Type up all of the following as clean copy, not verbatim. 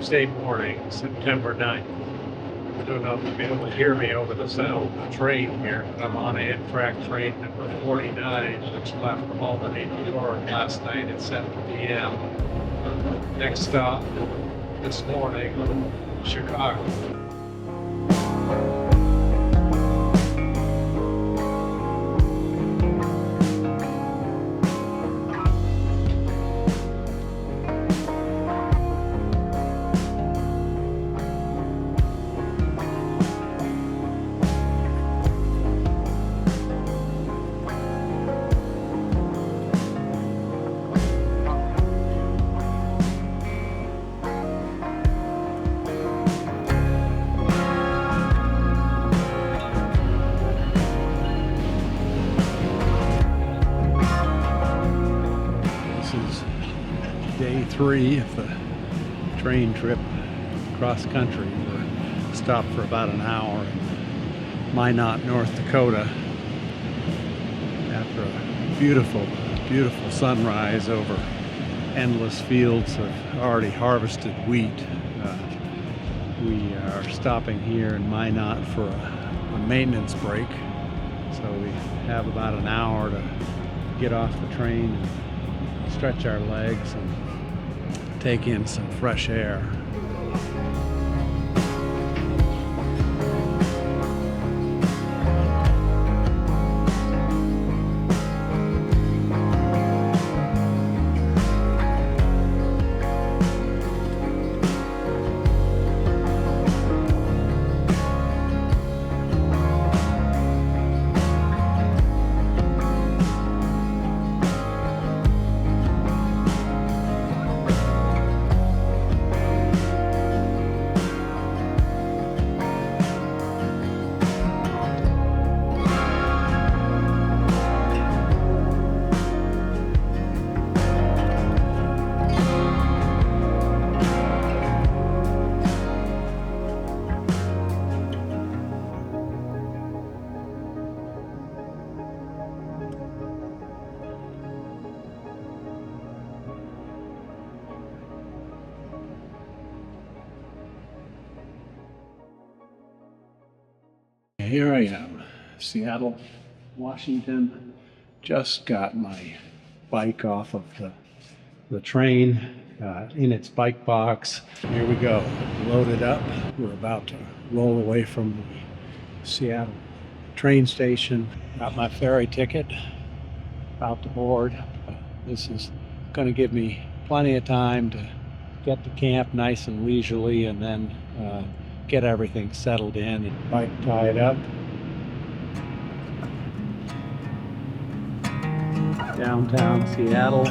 Tuesday morning, September 9th. I don't know if you'll be able to hear me over the sound of the train here. I'm on Amtrak train number 49, which left Albany, New York last night at 7 p.m. Next stop this morning, Chicago. Day 3 of the train trip across country. We're stopped for about an hour in Minot, North Dakota after a beautiful, beautiful sunrise over endless fields of already harvested wheat. We are stopping here in Minot for a maintenance break, so we have about an hour to get off the train and stretch our legs and take in some fresh air. Here I am, Seattle, Washington. Just got my bike off of the train in its bike box. Here we go, loaded up. We're about to roll away from the Seattle train station. Got my ferry ticket, about to board. This is going to give me plenty of time to get to camp nice and leisurely and then get everything settled in and bike tied up. Downtown Seattle.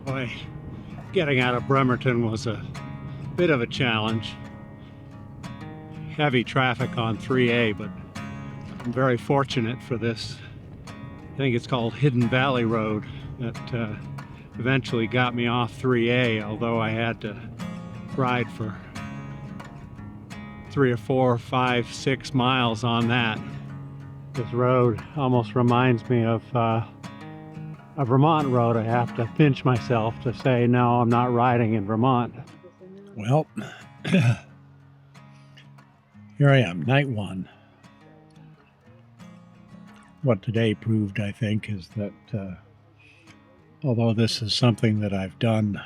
Boy, getting out of Bremerton was a bit of a challenge. Heavy traffic on 3A, but I'm very fortunate for this. I think it's called Hidden Valley Road that eventually got me off 3A, although I had to ride for 3 or 4, 5, 6 miles on that. This road almost reminds me of a Vermont road. I have to pinch myself to say, no, I'm not riding in Vermont. Well, here I am, night 1. What today proved, I think, is that although this is something that I've done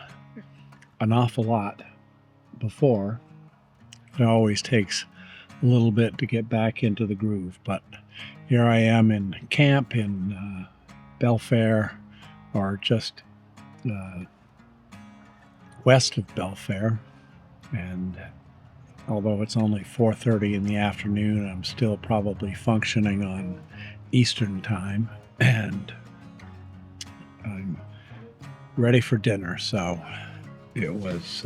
an awful lot before, it always takes a little bit to get back into the groove. But here I am in camp in Belfair, or just west of Belfair, and although it's only 4:30 in the afternoon, I'm still probably functioning on Eastern time, and I'm ready for dinner. So it was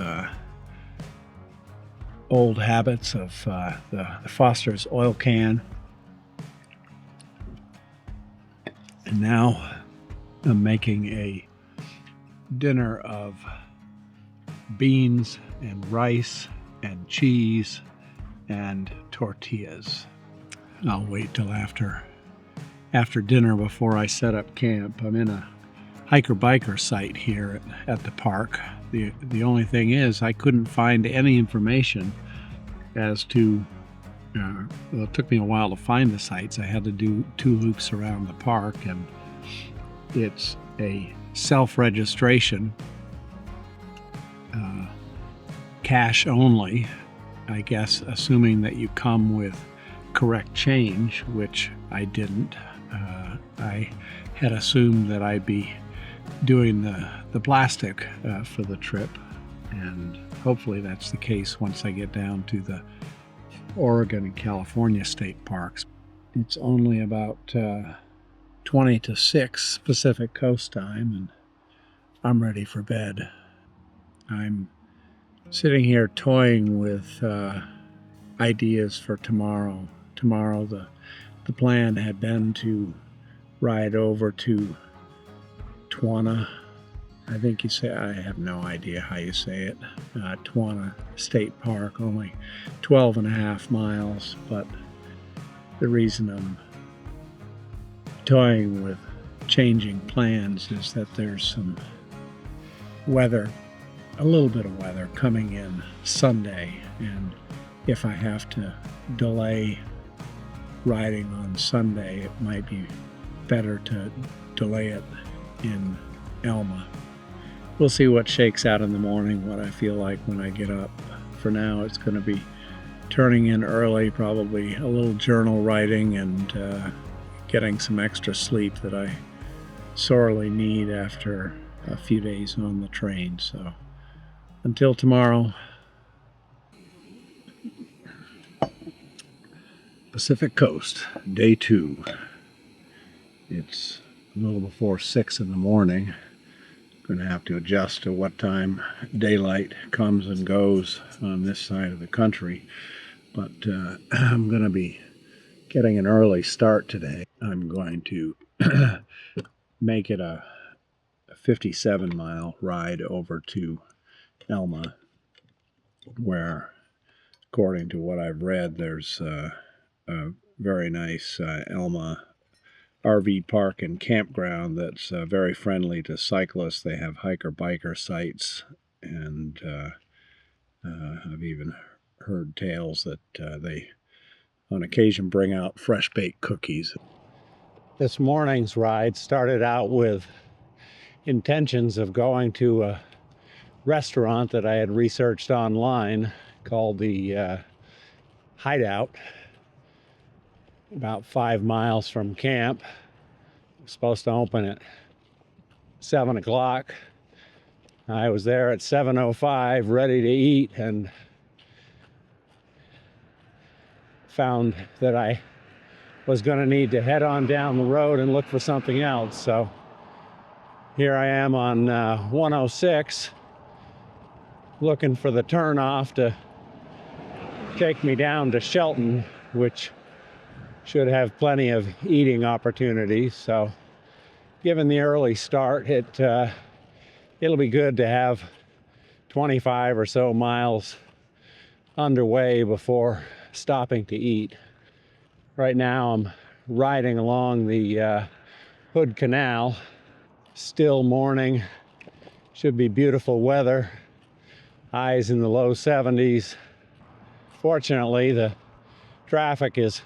old habits of the Foster's oil can, and now I'm making a dinner of beans and rice and cheese and tortillas. I'll wait till after after dinner before I set up camp. I'm in a hiker-biker site here at the park. The only thing is I couldn't find any information as to, well, it took me a while to find the sites. I had to do 2 loops around the park, and it's a self-registration, cash only, I guess, assuming that you come with correct change, which I didn't. I had assumed that I'd be doing the plastic for the trip, and hopefully that's the case once I get down to the Oregon and California state parks. It's only about 20 to 6 Pacific Coast time, and I'm ready for bed. I'm sitting here toying with ideas for tomorrow. Tomorrow the plan had been to ride over to Twana. I think you say, I have no idea how you say it. Twana State Park, only 12 and a half miles, but the reason I'm toying with changing plans is that there's some weather, a little bit of weather coming in Sunday, and if I have to delay riding on Sunday, it might be better to delay it in Elma. We'll see what shakes out in the morning, what I feel like when I get up. For now, it's going to be turning in early, probably a little journal writing, and getting some extra sleep that I sorely need after a few days on the train. So until tomorrow. Pacific Coast, day 2. It's a little before 6 in the morning. Going to have to adjust to what time daylight comes and goes on this side of the country, but I'm going to be getting an early start today. I'm going to make it a 57-mile ride over to Elma, where, according to what I've read, there's a very nice Elma RV park and campground that's very friendly to cyclists. They have hiker-biker sites, and I've even heard tales that they on occasion bring out fresh-baked cookies. This morning's ride started out with intentions of going to a restaurant that I had researched online called the Hideout, about 5 miles from camp. It was supposed to open at 7 o'clock. I was there at 7:05, ready to eat, and found that I was going to need to head on down the road and look for something else. So here I am on 106, looking for the turnoff to take me down to Shelton, which should have plenty of eating opportunities. So given the early start, it'll be good to have 25 or so miles underway before stopping to eat. Right now I'm riding along the Hood Canal. Still morning, should be beautiful weather, highs in the low 70s. Fortunately, the traffic is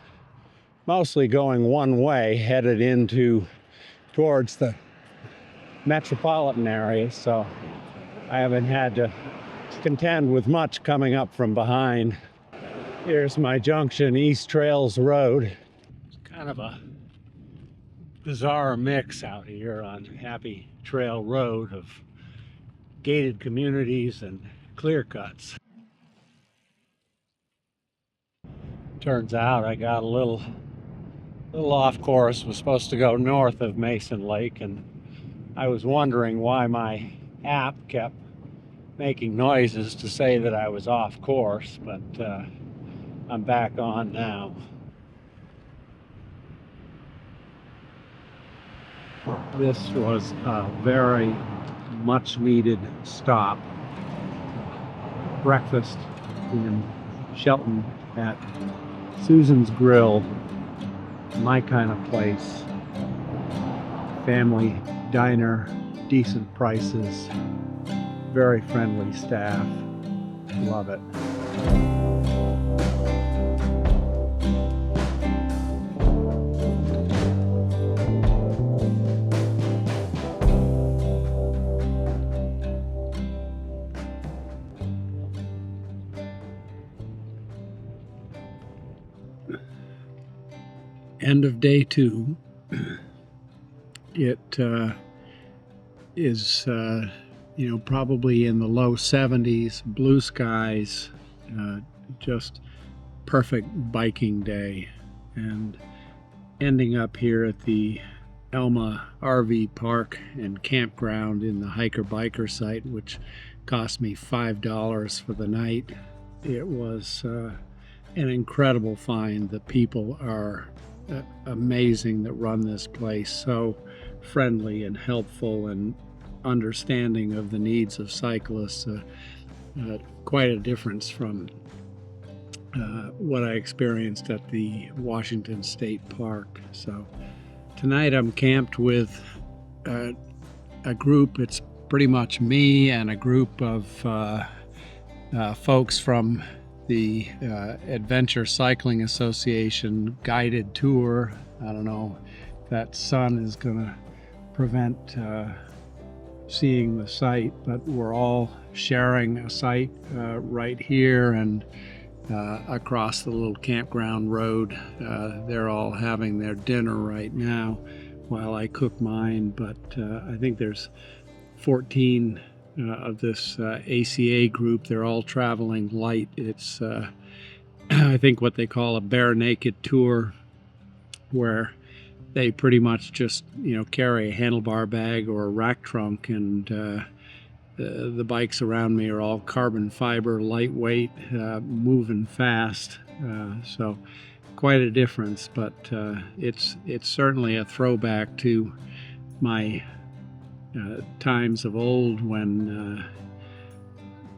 mostly going one way, headed towards the metropolitan area, so I haven't had to contend with much coming up from behind. Here's my junction, East Trails Road. It's kind of a bizarre mix out here on Happy Trail Road of gated communities and clear cuts. Turns out I got a little off course. Was supposed to go north of Mason Lake, and I was wondering why my app kept making noises to say that I was off course, but I'm back on now. This was a very much needed stop. Breakfast in Shelton at Susan's Grill, my kind of place. family diner, decent prices, very friendly staff. Love it. End of day 2. It is, probably in the low 70s, blue skies, just perfect biking day. And ending up here at the Elma RV Park and Campground in the hiker-biker site, which cost me $5 for the night. It was an incredible find. The people are amazing that run this place, so friendly and helpful and understanding of the needs of cyclists. Quite a difference from what I experienced at the Washington State Park. So tonight I'm camped with a group. It's pretty much me and a group of folks from the Adventure Cycling Association guided tour. I don't know if that sun is going to prevent seeing the site, but we're all sharing a site right here and across the little campground road. They're all having their dinner right now while I cook mine, but I think there's 14 of this ACA group. They're all traveling light. It's I think what they call a bare naked tour, where they pretty much just carry a handlebar bag or a rack trunk, and the bikes around me are all carbon fiber, lightweight, moving fast. So quite a difference, but it's certainly a throwback to my times of old when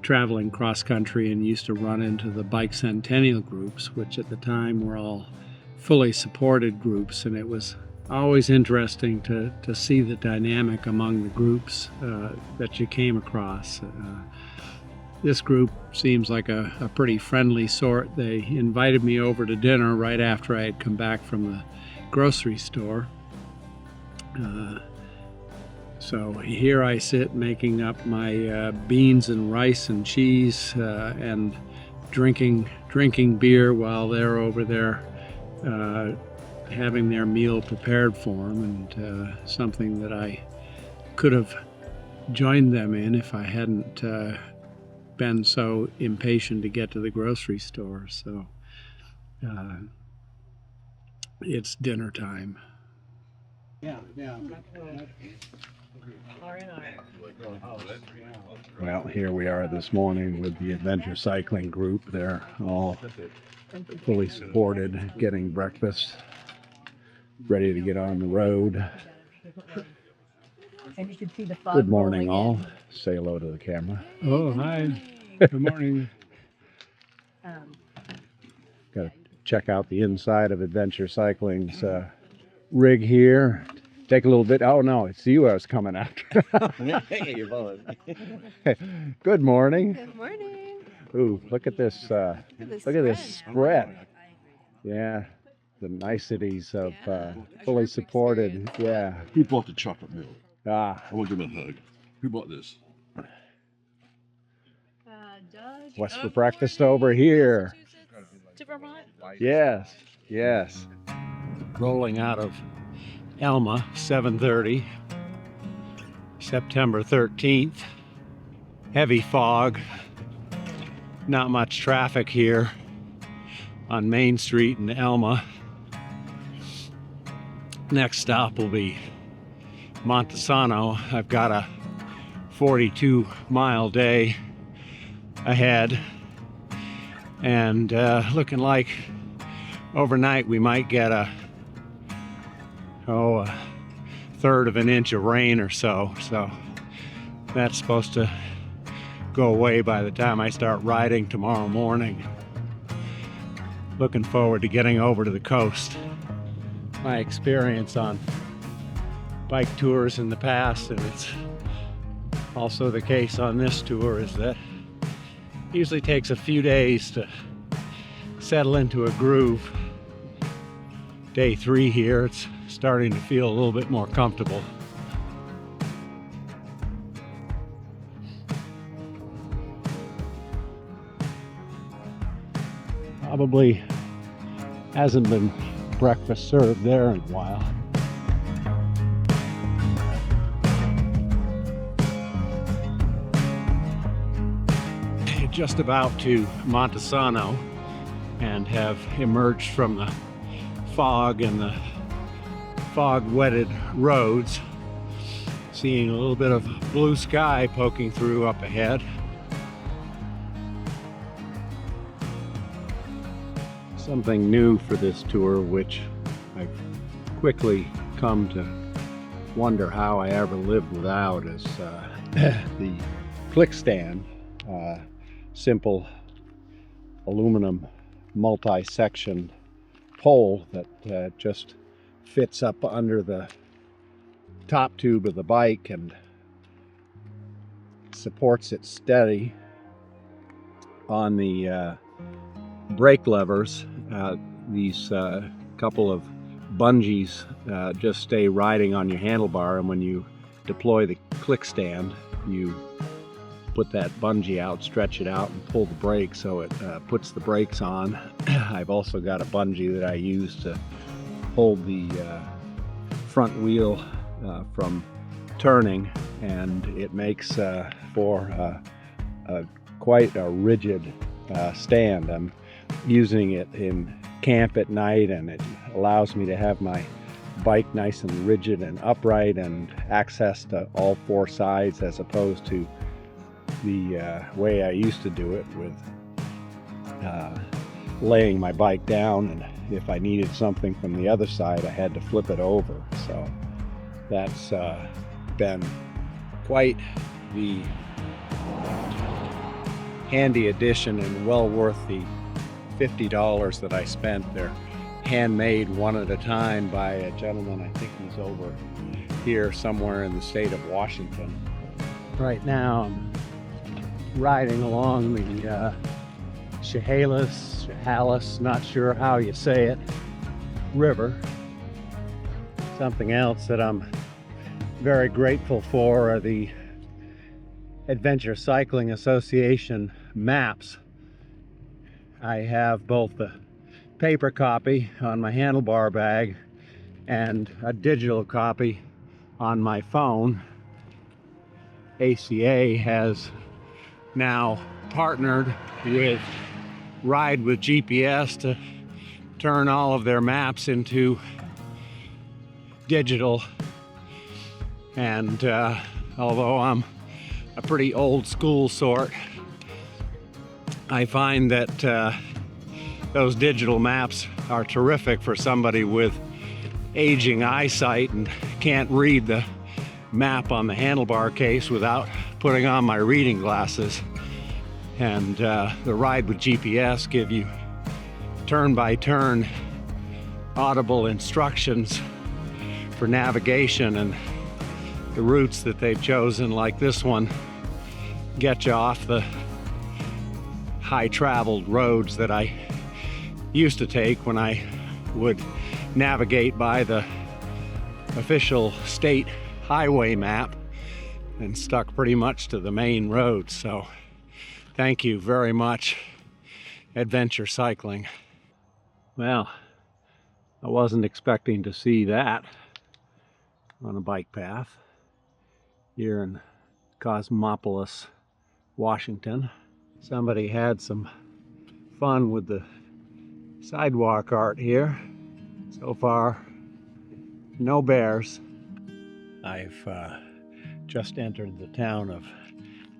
traveling cross country and used to run into the bike centennial groups, which at the time were all fully supported groups, and it was always interesting to see the dynamic among the groups that you came across. This group seems like a pretty friendly sort. They invited me over to dinner right after I had come back from the grocery store. So here I sit making up my beans and rice and cheese and drinking beer while they're over there having their meal prepared for them, and something that I could have joined them in if I hadn't been so impatient to get to the grocery store. So it's dinner time. Yeah. Well, here we are this morning with the Adventure Cycling Group. They're all fully supported, getting breakfast, ready to get on the road. And you can see the fog. Good morning, all. Say hello to the camera. Oh, hi. Good morning. Got to check out the inside of Adventure Cycling's rig here. Take a little bit. Oh no, it's you I was coming after. Hey, you're both. Good morning. Good morning. Ooh, look at this. Look at this spread. Yeah, the niceties of fully supported. Yeah. Who bought the chocolate milk? Ah, I want to give him a hug. Who bought this? Doug. what's for breakfast over here? To Vermont. Yes, yes. Rolling out of Elma, 7:30, September 13th. Heavy fog. Not much traffic here on Main Street in Elma. Next stop will be Montesano. I've got a 42-mile day ahead, and looking like overnight we might get a third of an inch of rain or so. So that's supposed to go away by the time I start riding tomorrow morning. Looking forward to getting over to the coast. My experience on bike tours in the past, and it's also the case on this tour, is that it usually takes a few days to settle into a groove. Day 3 here, it's starting to feel a little bit more comfortable. Probably hasn't been breakfast served there in a while. Just about to Montesano and have emerged from the fog and the fog-wetted roads, seeing a little bit of blue sky poking through up ahead. Something new for this tour, which I've quickly come to wonder how I ever lived without, is the click stand. Simple aluminum multi-section pole that just fits up under the top tube of the bike and supports it steady on the brake levers. These couple of bungees just stay riding on your handlebar, and when you deploy the click stand, you put that bungee out, stretch it out, and pull the brake so it puts the brakes on. I've also got a bungee that I use to hold the front wheel from turning, and it makes for quite a rigid stand. I'm using it in camp at night, and it allows me to have my bike nice and rigid and upright and access to all 4 sides, as opposed to the way I used to do it with laying my bike down, and if I needed something from the other side I had to flip it over. So that's been quite the handy addition, and well worth the $50 that I spent. They're handmade one at a time by a gentleman, I think he's over here somewhere in the state of Washington. Right now I'm riding along the Chehalis, not sure how you say it, river. Something else that I'm very grateful for are the Adventure Cycling Association maps. I have both the paper copy on my handlebar bag and a digital copy on my phone. ACA has now partnered with Ride with GPS to turn all of their maps into digital, and although I'm a pretty old school sort, I find that those digital maps are terrific for somebody with aging eyesight and can't read the map on the handlebar case without putting on my reading glasses. And the Ride with GPS give you turn-by-turn audible instructions for navigation, and the routes that they've chosen, like this one, get you off the high-traveled roads that I used to take when I would navigate by the official state highway map and stuck pretty much to the main road. So thank you very much, Adventure Cycling. Well, I wasn't expecting to see that on a bike path here in Cosmopolis, Washington. Somebody had some fun with the sidewalk art here. So far, no bears. I've just entered the town of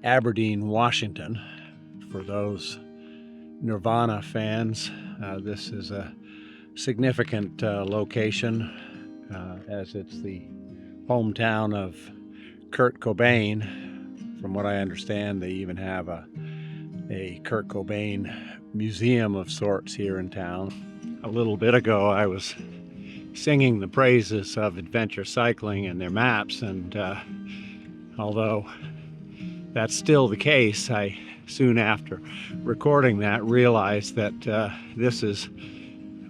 Aberdeen, Washington. For those Nirvana fans, this is a significant location, as it's the hometown of Kurt Cobain. From what I understand, they even have a Kurt Cobain museum of sorts here in town. A little bit ago, I was singing the praises of adventure cycling and their maps, and although that's still the case, I soon after recording that realized that this is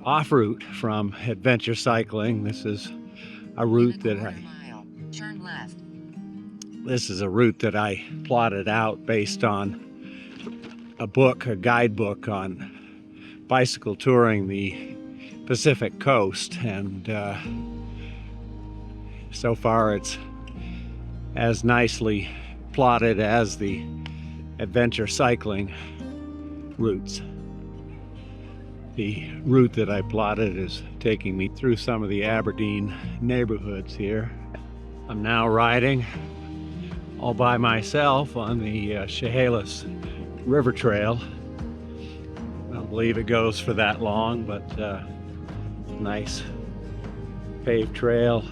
off route from adventure cycling. This is a route that turn left. This is a route that I plotted out based on a guidebook on bicycle touring the Pacific coast, and so far it's as nicely plotted as the adventure cycling routes. The route that I plotted is taking me through some of the Aberdeen neighborhoods here. I'm now riding all by myself on the Chehalis River Trail. I don't believe it goes for that long, but nice paved trail.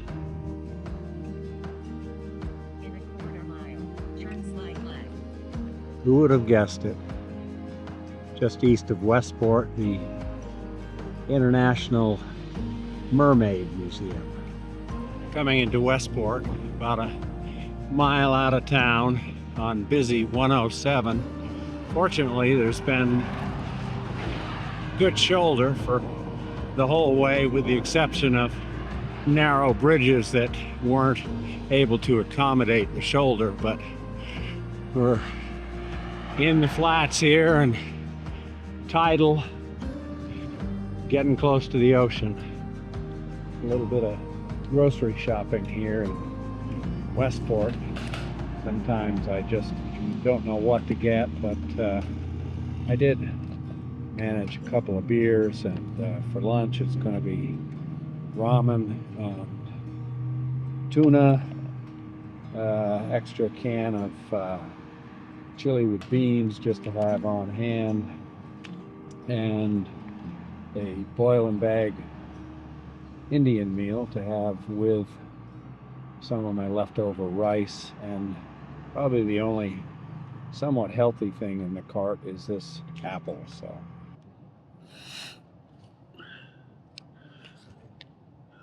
In a quarter mile, turn slight left. Who would have guessed it? Just east of Westport, the International Mermaid Museum. Coming into Westport, about a mile out of town on busy 107. Fortunately, there's been good shoulder for the whole way, with the exception of narrow bridges that weren't able to accommodate the shoulder, but we're in the flats here and tidal, getting close to the ocean. A little bit of grocery shopping here in Westport. Sometimes I just don't know what to get, but I did manage a couple of beers, and for lunch it's going to be ramen, tuna, extra can of chili with beans just to have on hand, and a boil and bag Indian meal to have with some of my leftover rice. And probably the only somewhat healthy thing in the cart is this apple. So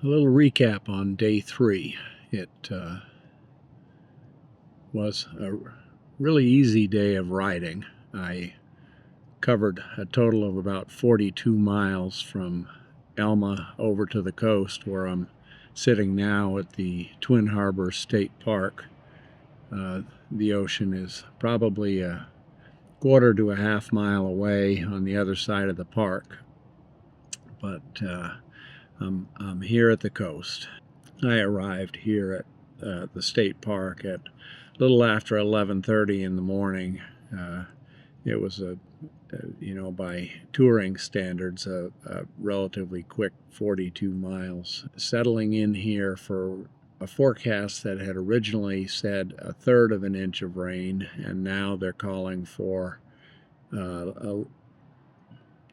a little recap on day 3. It was a really easy day of riding. I covered a total of about 42 miles from Elma over to the coast, where I'm sitting now at the Twin Harbor State Park. The ocean is probably a quarter to a half mile away on the other side of the park, but I'm here at the coast. I arrived here at the state park at a little after 11:30 in the morning. It was by touring standards, a relatively quick 42 miles. Settling in here for a forecast that had originally said 1/3 of an inch of rain, and now they're calling for a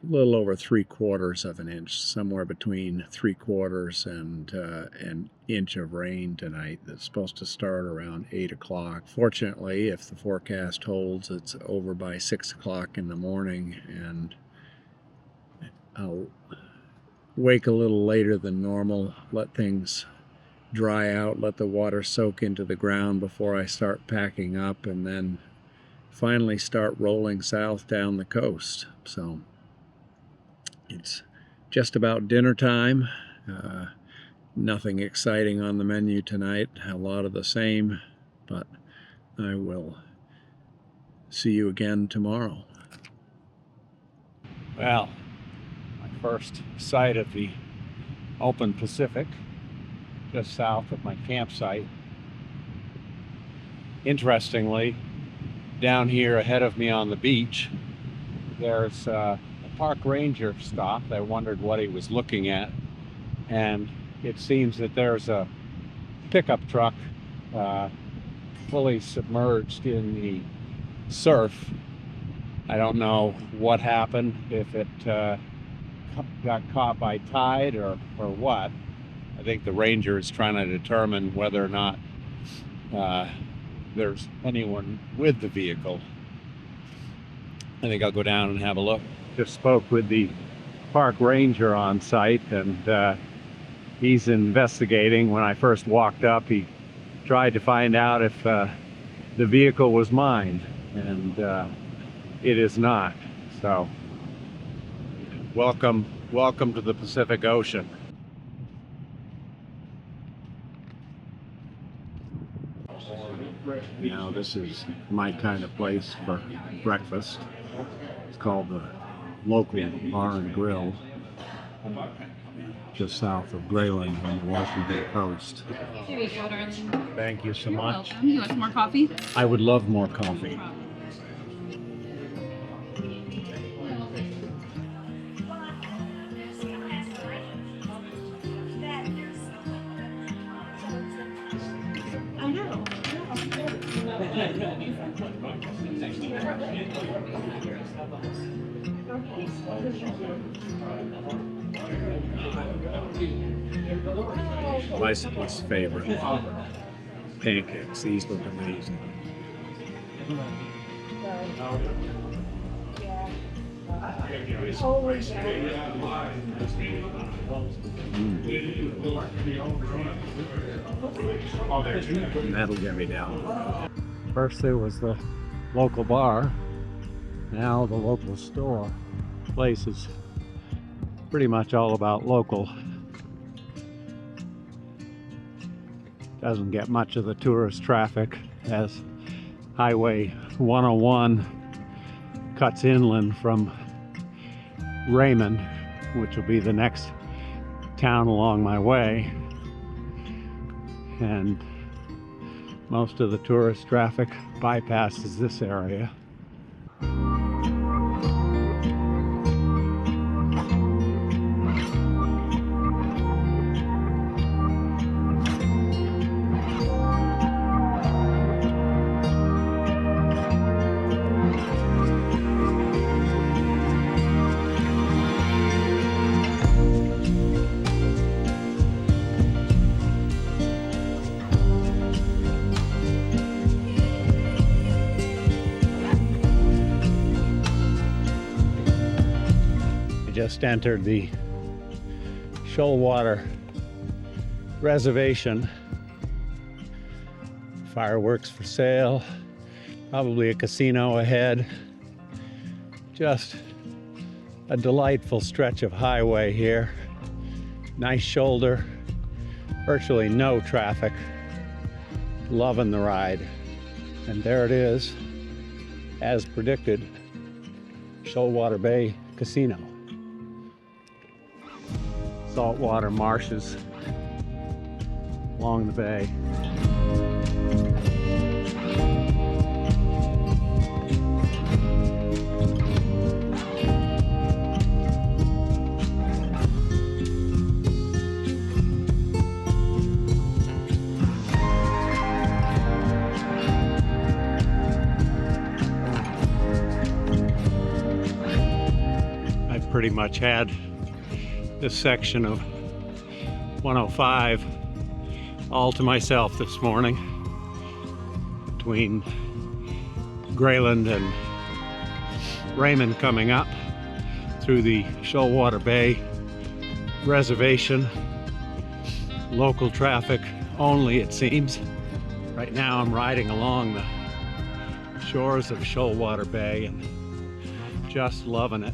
little over 3/4 of an inch, somewhere between 3/4 and an inch of rain tonight. That's supposed to start around 8 o'clock. Fortunately, if the forecast holds, it's over by 6 o'clock in the morning, and I'll wake a little later than normal, let things dry out, let the water soak into the ground before I start packing up, and then finally start rolling south down the coast. So it's just about dinner time. Nothing exciting on the menu tonight, a lot of the same, but I will see you again tomorrow. Well, my first sight of the open Pacific, just south of my campsite. Interestingly, down here ahead of me on the beach, there's a park ranger stopped. I wondered what he was looking at, and it seems that there's a pickup truck fully submerged in the surf. I don't know what happened, if it got caught by tide or what. I think the ranger is trying to determine whether or not there's anyone with the vehicle. I think I'll go down and have a look. Just spoke with the park ranger on site, and He's investigating. When I first walked up, he tried to find out if the vehicle was mine, and it is not. So, welcome to the Pacific Ocean. Now, this is my kind of place for breakfast. It's called the Local Bar and Grill, just south of Grayling on the Washington coast. Here you go, darling. Thank you so You're much. welcome. You want some more coffee? I would love more coffee. I know. My son's favorite. Pancakes. These look amazing. That'll get me down. First there was the local bar, now the local store. Place is pretty much all about local. Doesn't get much of the tourist traffic as Highway 101 cuts inland from Raymond, which will be the next town along my way. And most of the tourist traffic bypasses this area. Just entered the Shoalwater Reservation. Fireworks for sale, probably a casino ahead. Just a delightful stretch of highway here. Nice shoulder, virtually no traffic. Loving the ride. And there it is, as predicted, Shoalwater Bay Casino. Saltwater marshes along the bay. I've pretty much had this section of 105 all to myself this morning, between Grayland and Raymond coming up through the Shoalwater Bay Reservation. Local traffic only, it seems. Right now I'm riding along the shores of Shoalwater Bay and just loving it.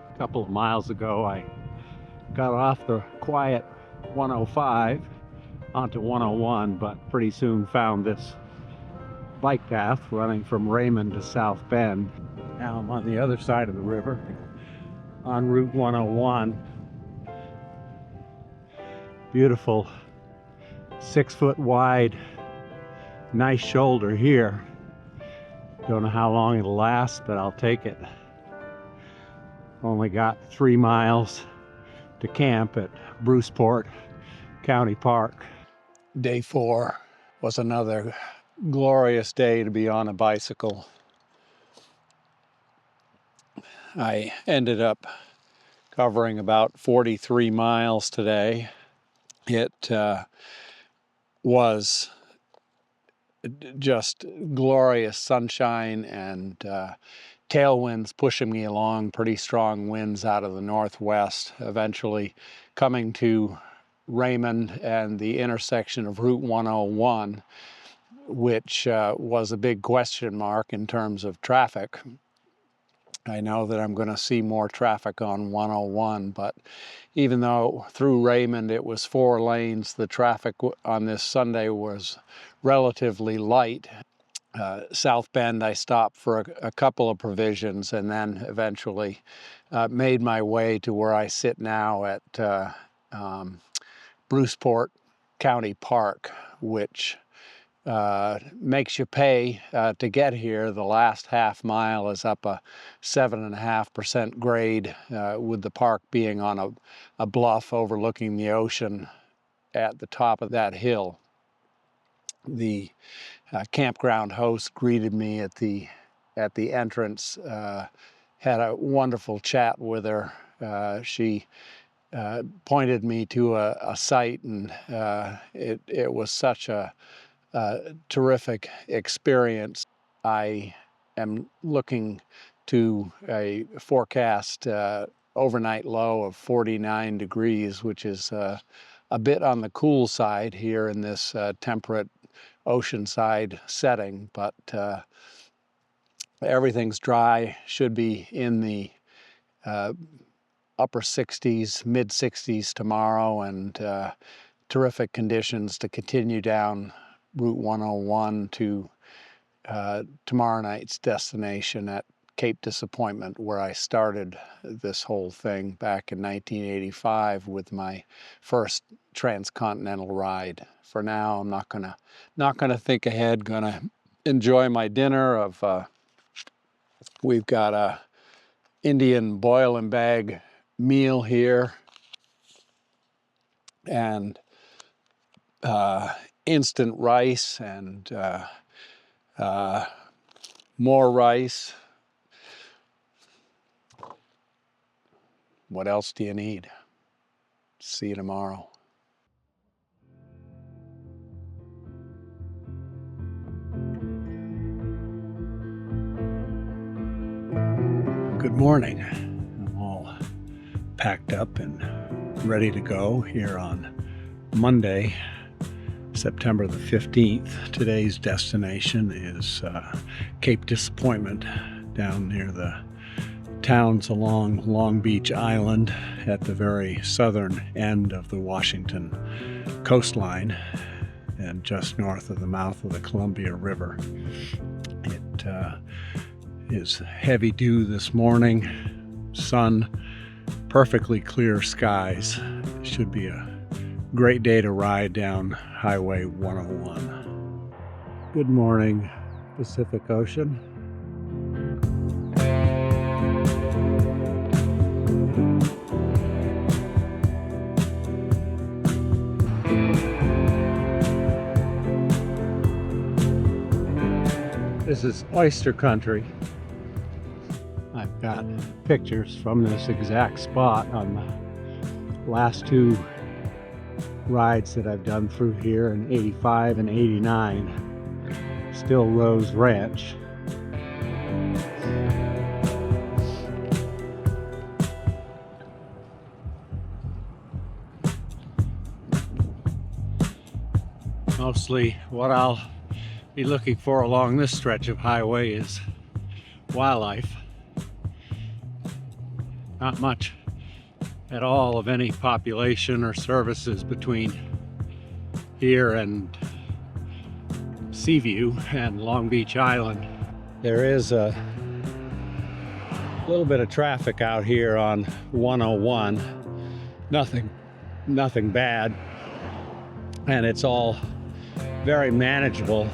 A couple of miles ago, I got off the quiet 105 onto 101, but pretty soon found this bike path running from Raymond to South Bend. Now I'm on the other side of the river on Route 101. Beautiful 6-foot wide, nice shoulder here. Don't know how long it'll last, but I'll take it. Only got 3 miles to camp at Bruceport County Park. Day 4 was another glorious day to be on a bicycle. I ended up covering about 43 miles today. It was just glorious sunshine and tailwinds pushing me along, pretty strong winds out of the northwest, eventually coming to Raymond and the intersection of Route 101, which was a big question mark in terms of traffic. I know that I'm going to see more traffic on 101, but even though through Raymond it was 4 lanes, the traffic on this Sunday was relatively light. South Bend, I stopped for a couple of provisions and then eventually made my way to where I sit now at Bruceport County Park, which makes you pay to get here. The last half mile is up a 7.5% grade, with the park being on a bluff overlooking the ocean at the top of that hill. The campground host greeted me at the entrance. Had a wonderful chat with her. She pointed me to a site, and it was such a terrific experience. I am looking to a forecast overnight low of 49 degrees, which is a bit on the cool side here in this temperate oceanside setting, but everything's dry, should be in the upper 60s, mid 60s tomorrow, and terrific conditions to continue down Route 101 to tomorrow night's destination at Cape Disappointment, where I started this whole thing back in 1985 with my first transcontinental ride. For now, I'm not gonna think ahead. Gonna enjoy my dinner of. We've got a Indian boil and bag meal here, and instant rice and more rice. What else do you need? See you tomorrow. Good morning. I'm all packed up and ready to go here on Monday, September the 15th. Today's destination is Cape Disappointment, down near the towns along Long Beach Island at the very southern end of the Washington coastline and just north of the mouth of the Columbia River. It is heavy dew this morning, sun, perfectly clear skies. Should be a great day to ride down Highway 101. Good morning, Pacific Ocean. This is oyster country. I've got pictures from this exact spot on the last 2 rides that I've done through here in 85 and 89. Still Rose Ranch. Mostly what I'll be looking for along this stretch of highway is wildlife. Not much at all of any population or services between here and Seaview and Long Beach Island. There is a little bit of traffic out here on 101. Nothing bad, and it's all very manageable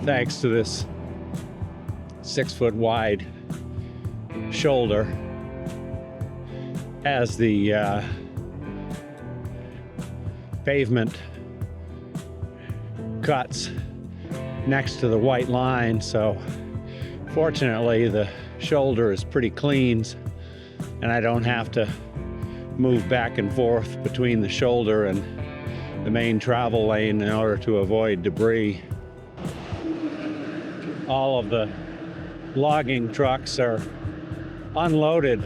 thanks to this 6-foot wide shoulder. As the pavement cuts next to the white line, so fortunately the shoulder is pretty clean and I don't have to move back and forth between the shoulder and the main travel lane in order to avoid debris. All of the logging trucks are unloaded,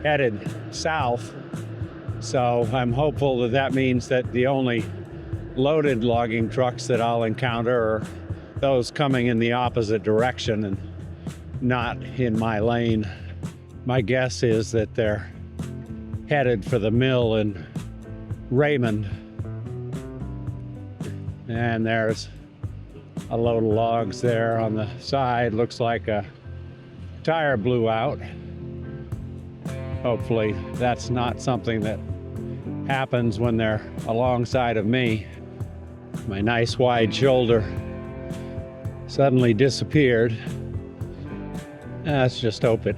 headed south. So I'm hopeful that that means that the only loaded logging trucks that I'll encounter are those coming in the opposite direction and not in my lane. My guess is that they're headed for the mill in Raymond. And there's a load of logs there on the side. Looks like a tire blew out. Hopefully that's not something that happens when they're alongside of me. My nice wide shoulder suddenly disappeared. Let's just hope it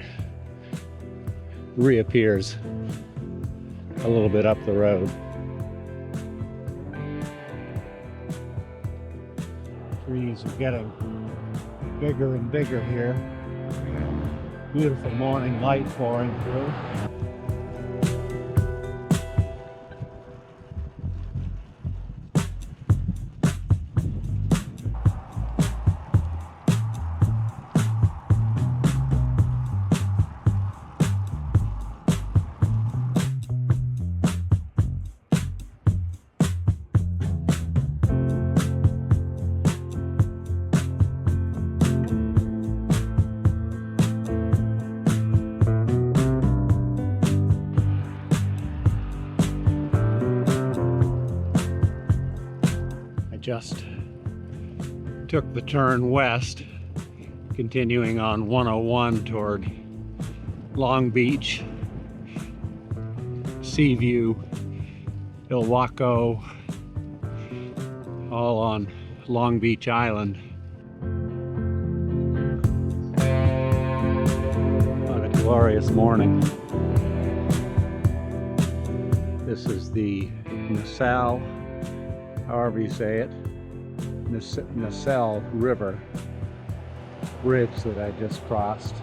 reappears a little bit up the road. Trees are getting bigger and bigger here. Beautiful morning light pouring through. Just took the turn west, continuing on 101 toward Long Beach, Seaview, Ilwaco, all on Long Beach Island. What a glorious morning. This is the Nassau, however you say it, Nassau River bridge that I just crossed.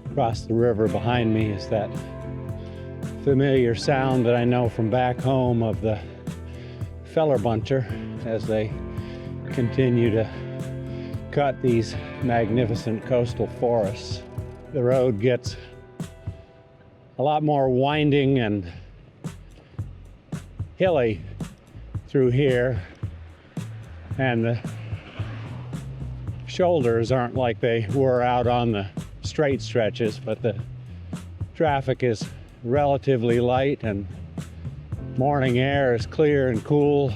Across the river behind me is that familiar sound that I know from back home of the feller buncher as they continue to cut these magnificent coastal forests. The road gets a lot more winding and hilly through here, and the shoulders aren't like they were out on the straight stretches, but the traffic is relatively light and morning air is clear and cool.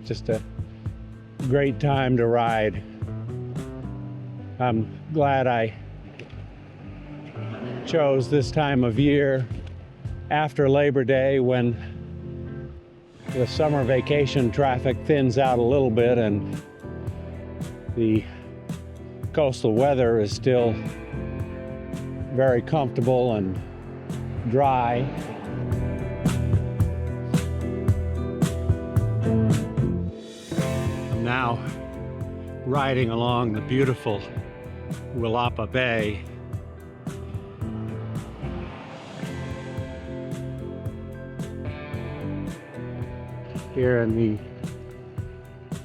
Just a great time to ride. I'm glad I chose this time of year after Labor Day when the summer vacation traffic thins out a little bit and the coastal weather is still very comfortable and dry. I'm now riding along the beautiful Willapa Bay. Here in the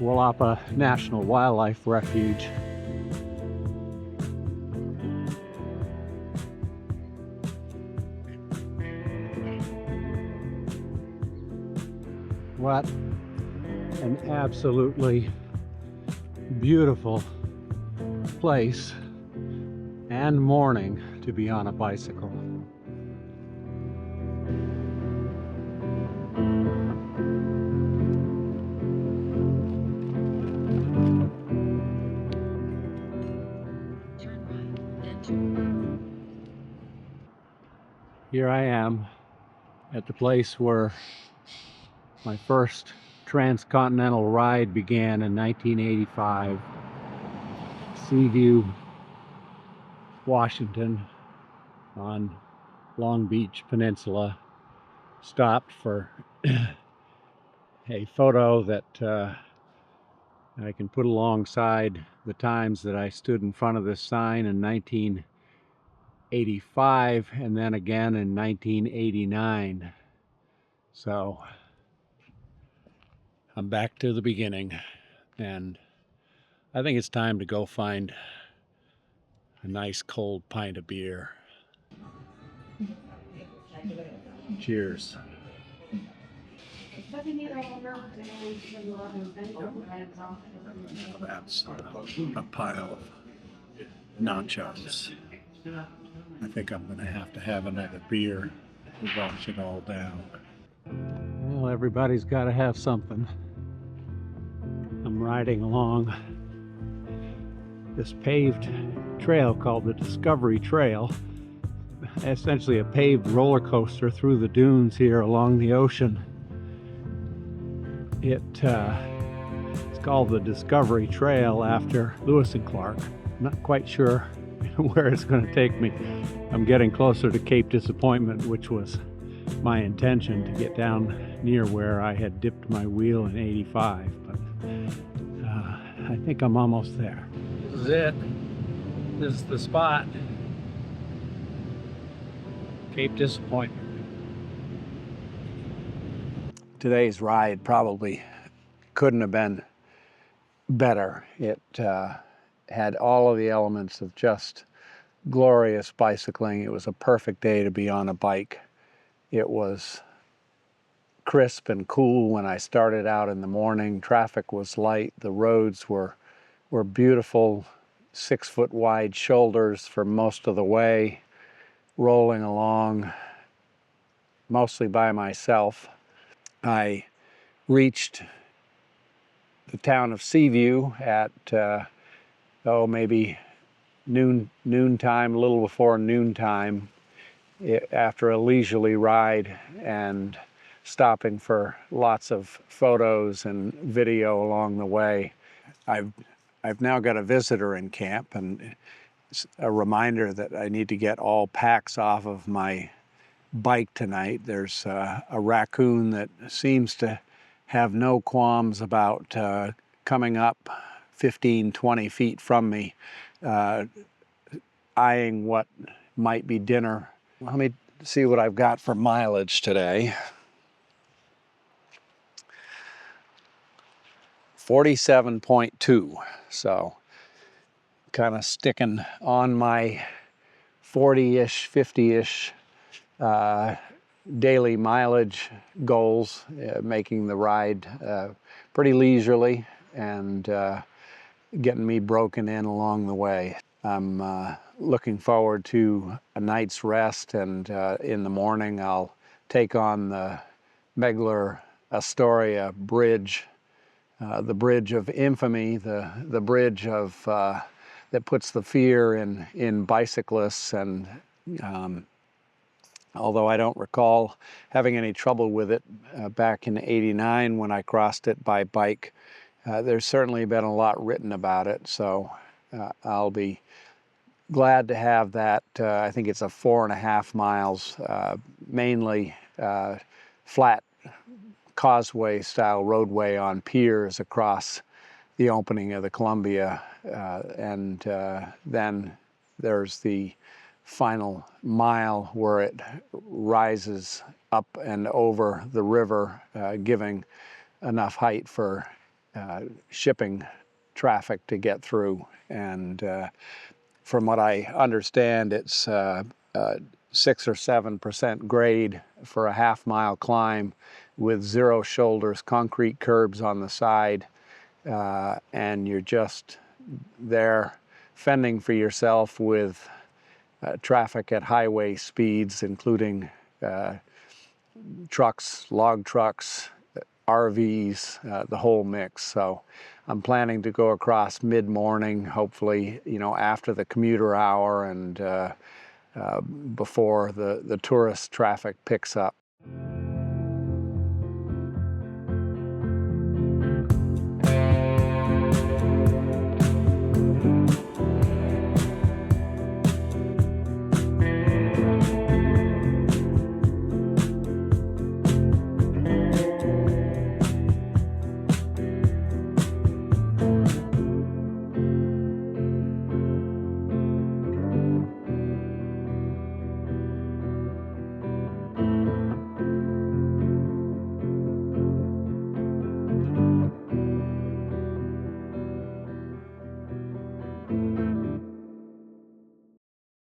Willapa National Wildlife Refuge. What an absolutely beautiful place and morning to be on a bicycle. Here I am at the place where my first transcontinental ride began in 1985. Seaview, Washington, on Long Beach Peninsula. Stopped for a photo that I can put alongside the times that I stood in front of this sign in 1985 1985 and then again in 1989. So I'm back to the beginning, and I think it's time to go find a nice cold pint of beer. Cheers. That's a pile of nachos. I think I'm going to have another beer to wash it all down. Well, everybody's got to have something. I'm riding along this paved trail called the Discovery Trail. Essentially a paved roller coaster through the dunes here along the ocean. It's called the Discovery Trail after Lewis and Clark. Not quite sure where it's going to take me. I'm getting closer to Cape Disappointment, which was my intention, to get down near where I had dipped my wheel in '85, but I think I'm almost there. This is it. This is the spot. Cape Disappointment. Today's ride probably couldn't have been better. It had all of the elements of just glorious bicycling. It was a perfect day to be on a bike. It was crisp and cool when I started out in the morning. Traffic was light. The roads were beautiful, 6-foot wide shoulders for most of the way, rolling along mostly by myself. I reached the town of Seaview at maybe noontime, a little before noontime, after a leisurely ride and stopping for lots of photos and video along the way. I've now got a visitor in camp, and it's a reminder that I need to get all packs off of my bike tonight. There's a raccoon that seems to have no qualms about coming up 15, 20 feet from me, eyeing what might be dinner. Let me see what I've got for mileage today. 47.2, so kind of sticking on my 40-ish, 50-ish daily mileage goals, making the ride pretty leisurely and getting me broken in along the way. I'm looking forward to a night's rest, and in the morning I'll take on the Megler Astoria Bridge, the bridge of infamy, the bridge of that puts the fear in bicyclists. And although I don't recall having any trouble with it back in '89 when I crossed it by bike, there's certainly been a lot written about it. So I'll be glad to have that. I think it's a 4.5 miles, mainly flat causeway style roadway on piers across the opening of the Columbia, and then there's the final mile where it rises up and over the river, giving enough height for shipping traffic to get through. And from what I understand, it's 6 or 7% grade for a half-mile climb with 0 shoulders, concrete curbs on the side, and you're just there fending for yourself with traffic at highway speeds, including trucks, log trucks, RVs, the whole mix. So I'm planning to go across mid-morning, hopefully, after the commuter hour and before the tourist traffic picks up.